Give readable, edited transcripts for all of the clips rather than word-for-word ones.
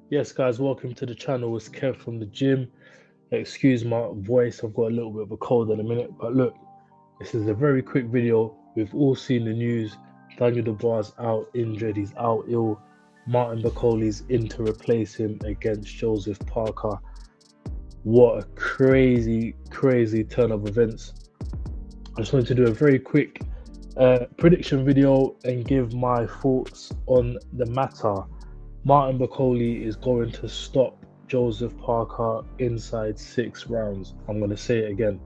Yes, guys, welcome to the channel. It's Kev from the gym. Excuse my voice, I've got a little bit of a cold in a minute. But look, this is a very quick video. We've all seen the news. Daniel Dubois out injured, he's out ill. Martin Bakole's in to replace him against Joseph Parker. What a crazy turn of events. I just wanted to do a very quick prediction video and give my thoughts on the matter. Martin Bakole is going to stop Joseph Parker inside 6 rounds. I'm going to say it again.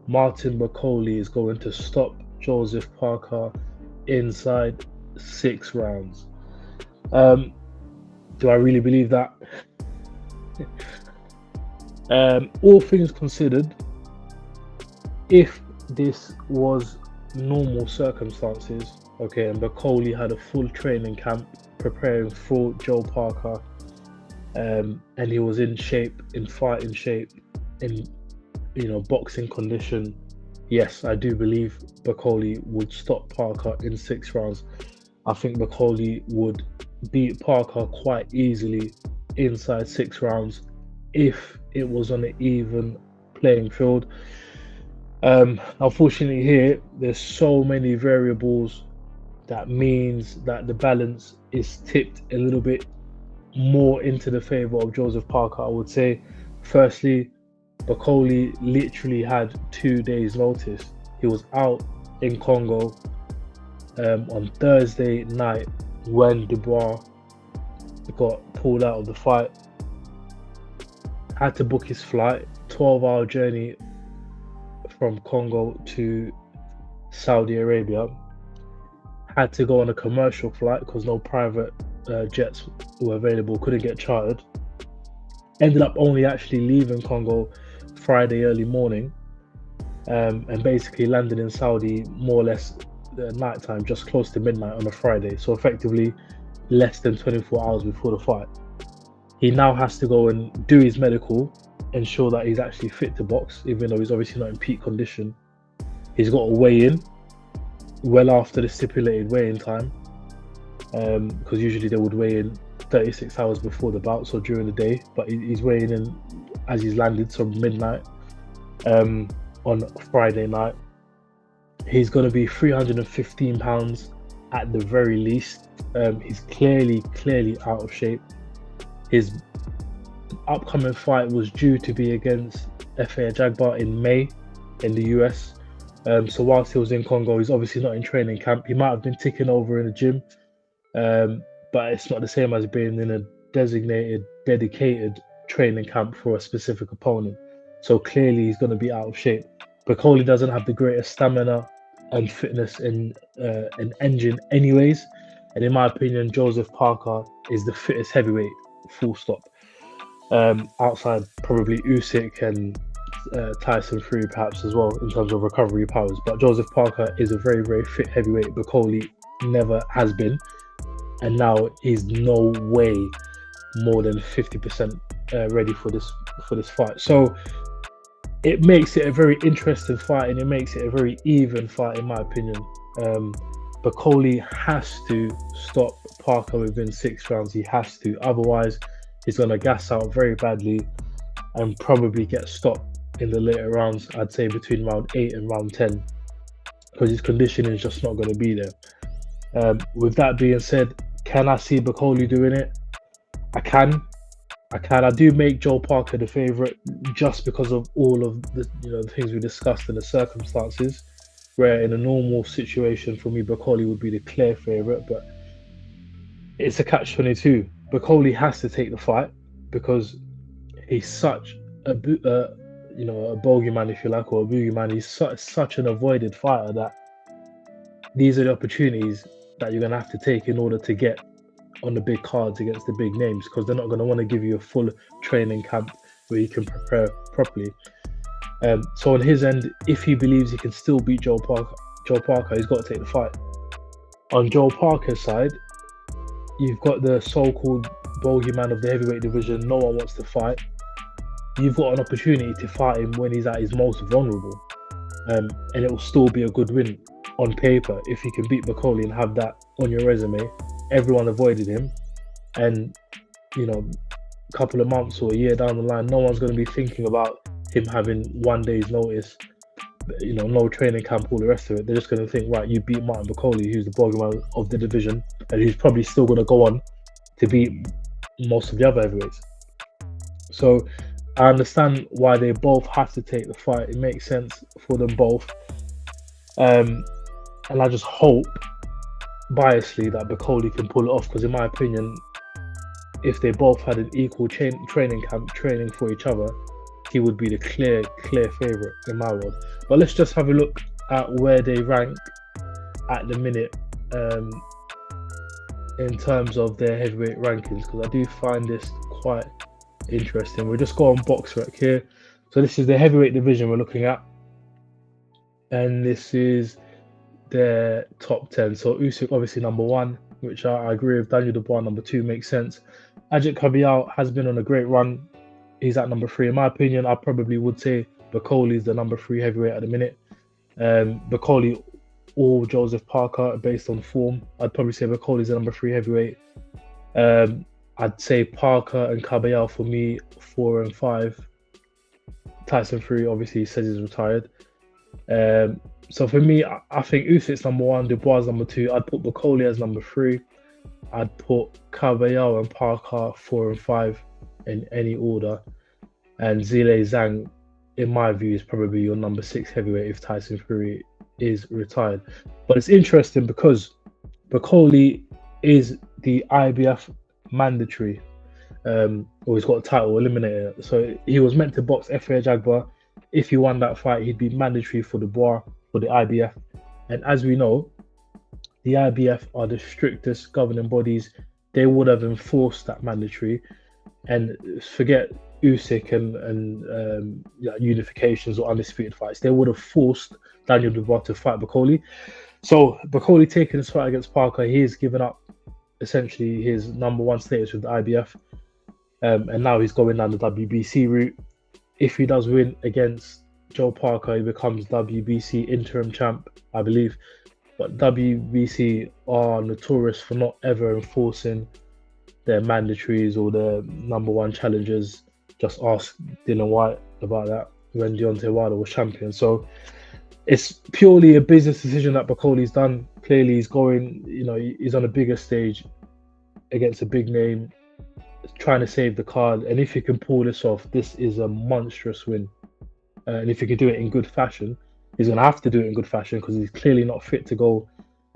Martin Bakole is going to stop Joseph Parker inside 6 rounds. Do I really believe that? All things considered, if this was normal circumstances, okay, and Bakole had a full training camp preparing for Joe Parker, and he was in shape, in fighting shape, in boxing condition, yes, I do believe Bakole would stop Parker in 6 rounds. I think Bakole would beat Parker quite easily inside 6 rounds if it was on an even playing field. Unfortunately, here there's so many variables that means that the balance is tipped a little bit more into the favor of Joseph Parker. I would say, firstly, Bakole literally had 2 days' notice. He was out in Congo on Thursday night when Dubois got pulled out of the fight. Had to book his flight, 12-hour journey from Congo to Saudi Arabia. Had to go on a commercial flight because no private jets were available, couldn't get chartered. Ended up only actually leaving Congo Friday early morning, and basically landed in Saudi more or less night time, just close to midnight on a Friday. So effectively less than 24 hours before the fight. He now has to go and do his medical, ensure that he's actually fit to box, even though he's obviously not in peak condition. He's got to weigh in well after the stipulated weigh-in time, because usually they would weigh in 36 hours before the bout, so during the day, but he's weighing in as he's landed, so midnight on Friday night. He's going to be 315 pounds at the very least. He's clearly out of shape. His upcoming fight was due to be against Fa Jagbar in May in the US. So whilst he was in Congo, he's obviously not in training camp. He might have been ticking over in the gym, but it's not the same as being in a designated, dedicated training camp for a specific opponent. So clearly he's going to be out of shape. Bakole doesn't have the greatest stamina and fitness in an engine anyways. And in my opinion, Joseph Parker is the fittest heavyweight, full stop. Outside probably Usyk and Tyson Fury perhaps as well in terms of recovery powers. But Joseph Parker is a very fit heavyweight. Bakole never has been, and now he's no way more than 50% ready for this fight. So it makes it a very interesting fight, and it makes it a very even fight in my opinion. Bakole has to stop Parker within 6 rounds. He has to, otherwise he's going to gas out very badly and probably get stopped in the later rounds. I'd say between round 8 and round 10, because his conditioning is just not going to be there. With that being said, can I see Bakole doing it? I can. I do make Joe Parker the favourite just because of all of the the things we discussed and the circumstances. Where in a normal situation for me, Bakole would be the clear favourite, but it's a catch-22. Bakole has to take the fight because he's such a bogeyman, if you like, or a boogeyman. He's such an avoided fighter that these are the opportunities that you're going to have to take in order to get on the big cards against the big names, because they're not going to want to give you a full training camp where you can prepare properly. So on his end, if he believes he can still beat Joe Parker, he's got to take the fight. On Joe Parker's side, you've got the so-called bogeyman of the heavyweight division. No one wants to fight. You've got an opportunity to fight him when he's at his most vulnerable, and it will still be a good win on paper if you can beat Bakole and have that on your resume. Everyone avoided him, and couple of months or a year down the line, no one's going to be thinking about him having 1 day's notice, no training camp, all the rest of it. They're just going to think, right, you beat Martin Bakole, who's the bogeyman of the division, and he's probably still going to go on to beat most of the other heavyweights. So I understand why they both have to take the fight. It makes sense for them both. And I just hope, biasly, that Bakole can pull it off, because in my opinion, if they both had an equal training camp, training for each other, he would be the clear favourite in my world. But let's just have a look at where they rank at the minute in terms of their heavyweight rankings, because I do find this quite interesting. We'll just go on BoxRec here. So this is the heavyweight division we're looking at, and this is their top 10. So Usyk obviously number 1, which I agree with. Daniel Dubois number 2 makes sense. Ajit Kabial has been on a great run. He's at number 3. In my opinion, I probably would say Bakole is the number 3 heavyweight at the minute. Bakole or Joseph Parker, based on form, I'd probably say Bakole is the number 3 heavyweight. I'd say Parker and Kabial for me 4 and 5. Tyson Fury obviously says he's retired. So for me, I think Usyk's number 1, Dubois number 2. I'd put Bakole as number 3. I'd put Kabayao and Parker 4 and 5 in any order. And Zhilei Zhang, in my view, is probably your number 6 heavyweight if Tyson Fury is retired. But it's interesting because Bakole is the IBF mandatory, or he's got a title eliminator. So he was meant to box Efe Ajagba. If he won that fight, he'd be mandatory for Dubois for the IBF. And as we know, the IBF are the strictest governing bodies. They would have enforced that mandatory. And forget Usyk and unifications or undisputed fights. They would have forced Daniel Dubois to fight Bakole. So Bakole taking this fight against Parker, he has given up essentially his number 1 status with the IBF. And now he's going down the WBC route. If he does win against Joe Parker, he becomes WBC interim champ, I believe. But WBC are notorious for not ever enforcing their mandatories or their number 1 challengers. Just ask Dylan White about that when Deontay Wilder was champion. So it's purely a business decision that Bakole's done. Clearly he's going, he's on a bigger stage against a big name, trying to save the card. And if he can pull this off, this is a monstrous win. And if he can do it in good fashion, he's going to have to do it in good fashion because he's clearly not fit to go.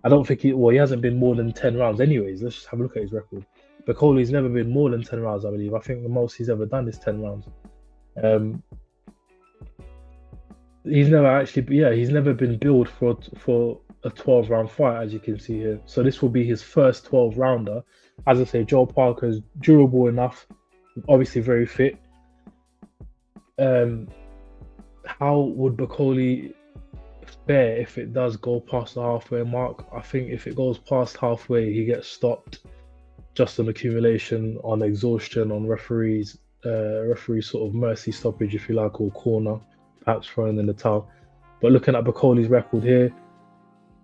I don't think he hasn't been more than 10 rounds anyways. Let's just have a look at his record. Bakole's never been more than 10 rounds, I believe. I think the most he's ever done is 10 rounds. He's never been billed for a 12-round fight, as you can see here. So this will be his first 12-rounder. As I say, Joe Parker's durable enough, obviously very fit. How would Bakole fare if it does go past the halfway mark? I think if it goes past halfway, he gets stopped just on accumulation, on exhaustion, on referees sort of mercy stoppage, if you like, or corner, perhaps throwing in the towel. But looking at Bakole's record here,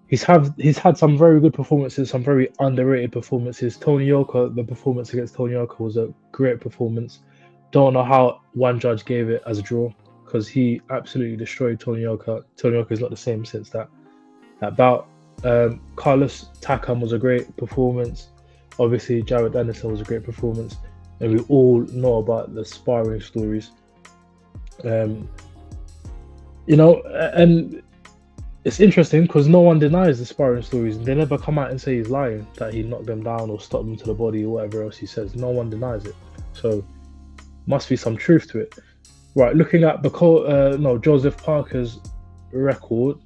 he's had some very good performances, some very underrated performances. The performance against Tony Yoka was a great performance. Don't know how one judge gave it as a draw, because he absolutely destroyed Tony Yoka. Tony Yoka is not the same since that bout. Carlos Takam was a great performance. Obviously, Jared Anderson was a great performance. And we all know about the sparring stories. And it's interesting because no one denies the sparring stories. They never come out and say he's lying, that he knocked them down or stopped them to the body or whatever else he says. No one denies it. So must be some truth to it. Right, looking at Joseph Parker's record.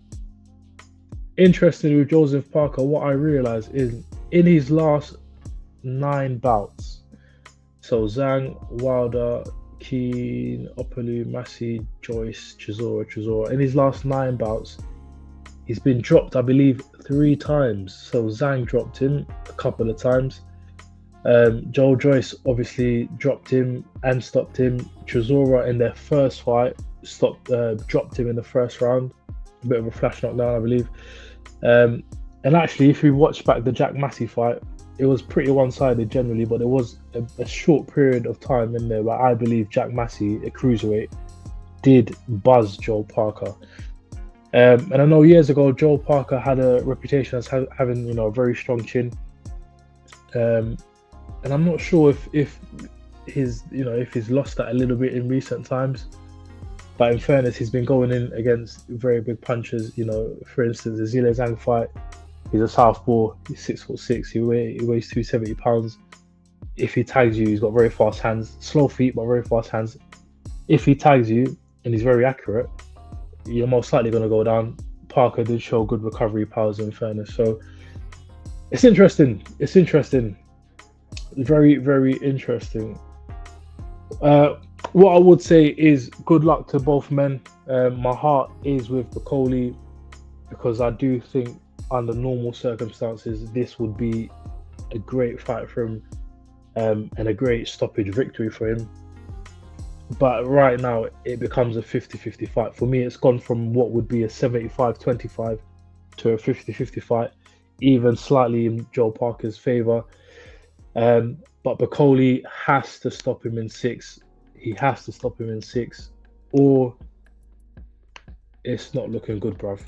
Interesting with Joseph Parker, what I realized is in his last 9 bouts, so Zhang, Wilder, Keane, Opolu, Massey, Joyce, Chisora, in his last 9 bouts, he's been dropped, I believe, 3 times. So Zhang dropped him a couple of times. Joel Joyce obviously dropped him and stopped him. Chisora in their first fight dropped him in the first round. A bit of a flash knockdown, I believe. And actually, if we watch back the Jack Massey fight, it was pretty one-sided generally, but there was a short period of time in there where I believe Jack Massey, a cruiserweight, did buzz Joe Parker. And I know years ago Joe Parker had a reputation as having a very strong chin. Um, and I'm not sure if if he's lost that a little bit in recent times. But in fairness, he's been going in against very big punchers. For instance, the Zile Zhang fight. He's a southpaw. He's 6'6". He weighs 270 pounds. If he tags you, he's got very fast hands, slow feet but very fast hands. If he tags you and he's very accurate, you're most likely going to go down. Parker did show good recovery powers in fairness, so it's interesting. It's interesting, very very interesting. Uh, what I would say is good luck to both men. My heart is with Bakole because I do think under normal circumstances this would be a great fight for him, and a great stoppage victory for him. But right now it becomes a 50-50 fight. For me, it's gone from what would be a 75-25 to a 50-50 fight, even slightly in Joe Parker's favor. But Bakole has to stop him in six. He has to stop him in six, or it's not looking good, bruv.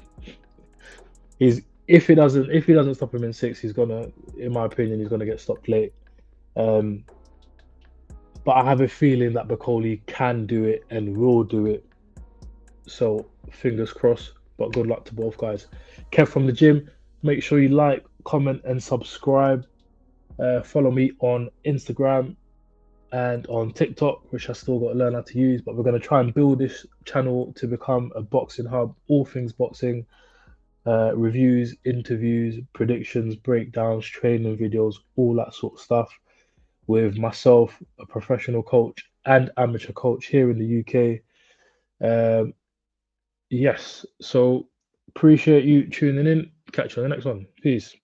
He's if he doesn't stop him in six, he's gonna, in my opinion, he's gonna get stopped late. Um, but I have a feeling that Bakole can do it and will do it. So fingers crossed. But good luck to both guys. Kev from the gym. Make sure you like, comment, and subscribe. Follow me on Instagram and on TikTok, which I still got to learn how to use. But we're going to try and build this channel to become a boxing hub, all things boxing, reviews, interviews, predictions, breakdowns, training videos, all that sort of stuff. With myself, a professional coach and amateur coach here in the UK. Yes, so appreciate you tuning in. Catch you on the next one. Peace.